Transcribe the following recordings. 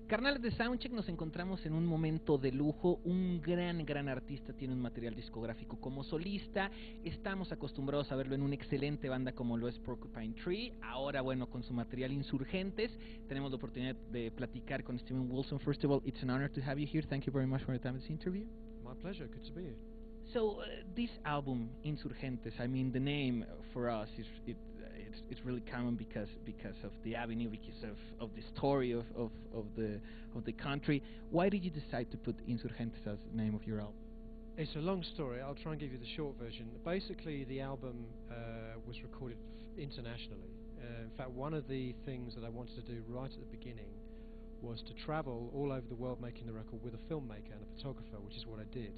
Carnales de Soundcheck, nos encontramos en un momento de lujo. Un gran artista tiene un material discográfico como solista. Estamos acostumbrados a verlo en una excelente banda como lo es Porcupine Tree. Ahora, bueno, con su material Insurgentes, tenemos la oportunidad de platicar con Steven Wilson. First of all, it's an honor to have you here. Thank you very much for the time of this interview. My pleasure. Good to be here. So this album, Insurgentes, I mean, the name for us it's really common because of the avenue, because of the story of the country. Why did you decide to put Insurgentes as the name of your album? It's a long story. I'll try and give you the short version. Basically, the album was recorded internationally. In fact, one of the things that I wanted to do right at the beginning was to travel all over the world making the record with a filmmaker and a photographer, which is what I did.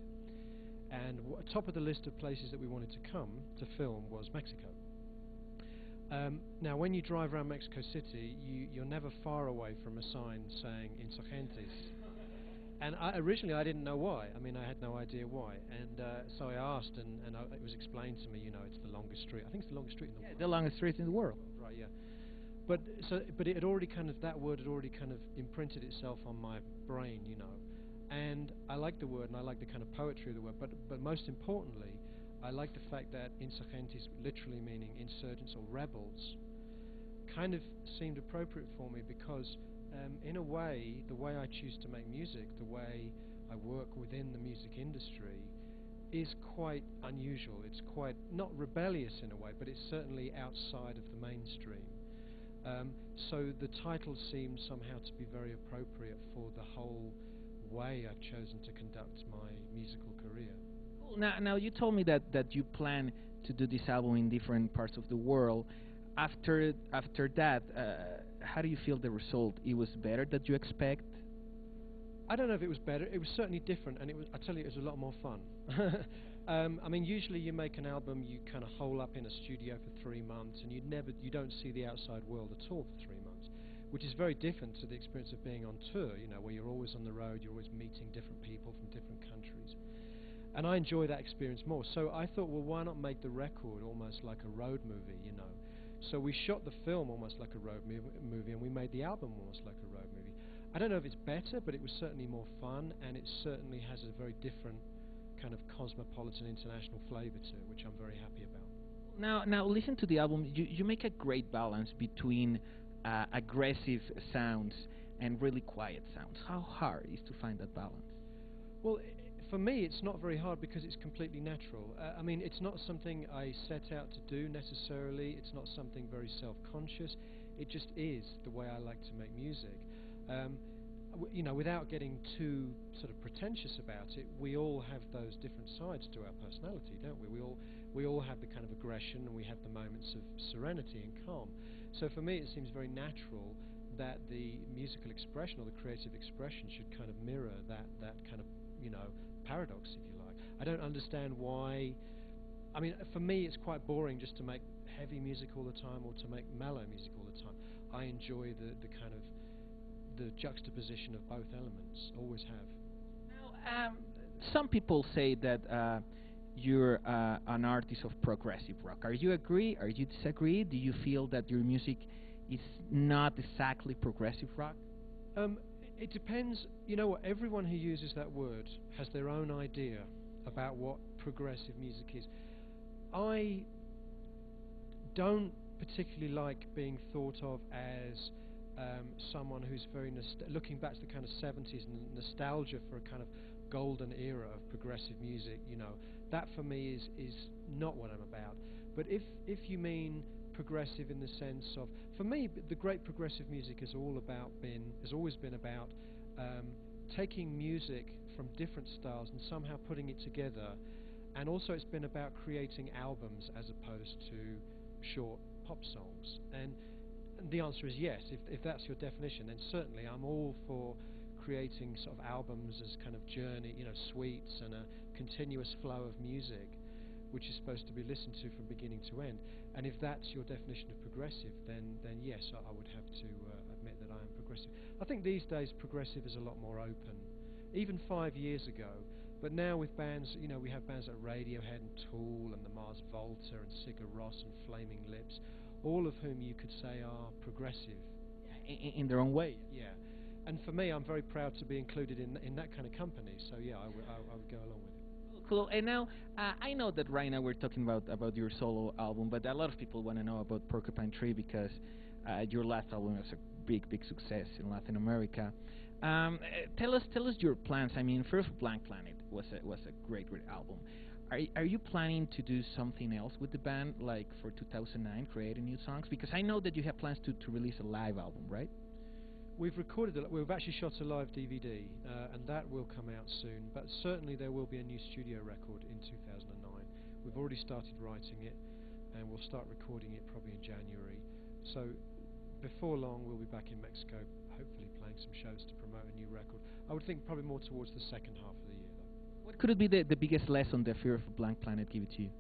And top of the list of places that we wanted to come to film was Mexico. Now, when you drive around Mexico City, you're never far away from a sign saying Insurgentes. And originally I didn't know why. I mean, I had no idea why. And so I asked, and it was explained to me, you know, it's the longest street. I think it's the longest street in the world. The longest street in the world. Right, yeah. But it had already kind of, that word had already kind of imprinted itself on my brain, you know. And I like the word, and I like the kind of poetry of the word, but most importantly, I like the fact that Insurgentes, literally meaning insurgents or rebels, kind of seemed appropriate for me because, in a way, the way I choose to make music, the way I work within the music industry, is quite unusual. It's quite, not rebellious in a way, but it's certainly outside of the mainstream. So the title seemed somehow to be very appropriate for the whole way I've chosen to conduct my musical career. Now you told me that you plan to do this album in different parts of the world. After that, how do you feel the result? It was better than you expect? I don't know if it was better. It was certainly different, and I tell you, it was a lot more fun. I mean, usually you make an album, you kind of hole up in a studio for 3 months, and you don't see the outside world at all for 3 months, which is very different to the experience of being on tour, you know, where you're always on the road, you're always meeting different people from different countries. And I enjoy that experience more. So I thought, well, why not make the record almost like a road movie, you know? So we shot the film almost like a road movie, and we made the album almost like a road movie. I don't know if it's better, but it was certainly more fun, and it certainly has a very different kind of cosmopolitan international flavor to it, which I'm very happy about. Now listen to the album. You make a great balance between aggressive sounds and really quiet sounds. How hard is to find that balance? Well, for me, it's not very hard because it's completely natural. I mean, it's not something I set out to do necessarily. It's not something very self-conscious. It just is the way I like to make music. You know, without getting too sort of pretentious about it, we all have those different sides to our personality, don't we? We all have the kind of aggression, and we have the moments of serenity and calm. So for me, it seems very natural that the musical expression or the creative expression should kind of mirror that kind of, you know, paradox, if you like. I don't understand why. I mean, for me, it's quite boring just to make heavy music all the time or to make mellow music all the time. I enjoy the kind of the juxtaposition of both elements. Always have. Now, some people say that you're an artist of progressive rock. Are you agree? Are you disagree? Do you feel that your music is not exactly progressive rock? It depends. You know what? Everyone who uses that word has their own idea about what progressive music is. I don't particularly like being thought of as someone who's very looking back to the kind of 70s and nostalgia for a kind of golden era of progressive music. You know, that for me is not what I'm about. But if you mean progressive in the sense of, for me, the great progressive music has always been about taking music from different styles and somehow putting it together, and also it's been about creating albums as opposed to short pop songs. And the answer is yes. If that's your definition, then certainly I'm all for creating sort of albums as kind of journey, you know, suites and a continuous flow of music, which is supposed to be listened to from beginning to end. And if that's your definition of progressive, then yes, I would have to admit that I am progressive. I think these days progressive is a lot more open, even 5 years ago. But now with bands, you know, we have bands like Radiohead and Tool and the Mars Volta and Sigur Rós and Flaming Lips, all of whom you could say are progressive. In their own way. Yeah. And for me, I'm very proud to be included in that kind of company. So yeah, I would go along with it. Cool. And now, I know that right now we're talking about your solo album, but a lot of people want to know about Porcupine Tree because your last album was a big success in Latin America. Tell us your plans. I mean, first Blank Planet was a great album. Are you planning to do something else with the band, like for 2009, creating new songs? Because I know that you have plans to release a live album, right? We've actually shot a live DVD, and that will come out soon. But certainly there will be a new studio record in 2009. We've already started writing it, and we'll start recording it probably in January. So before long, we'll be back in Mexico, hopefully playing some shows to promote a new record. I would think probably more towards the second half of the year, though. What could it be the biggest lesson that Fear of a Blank Planet give it to you?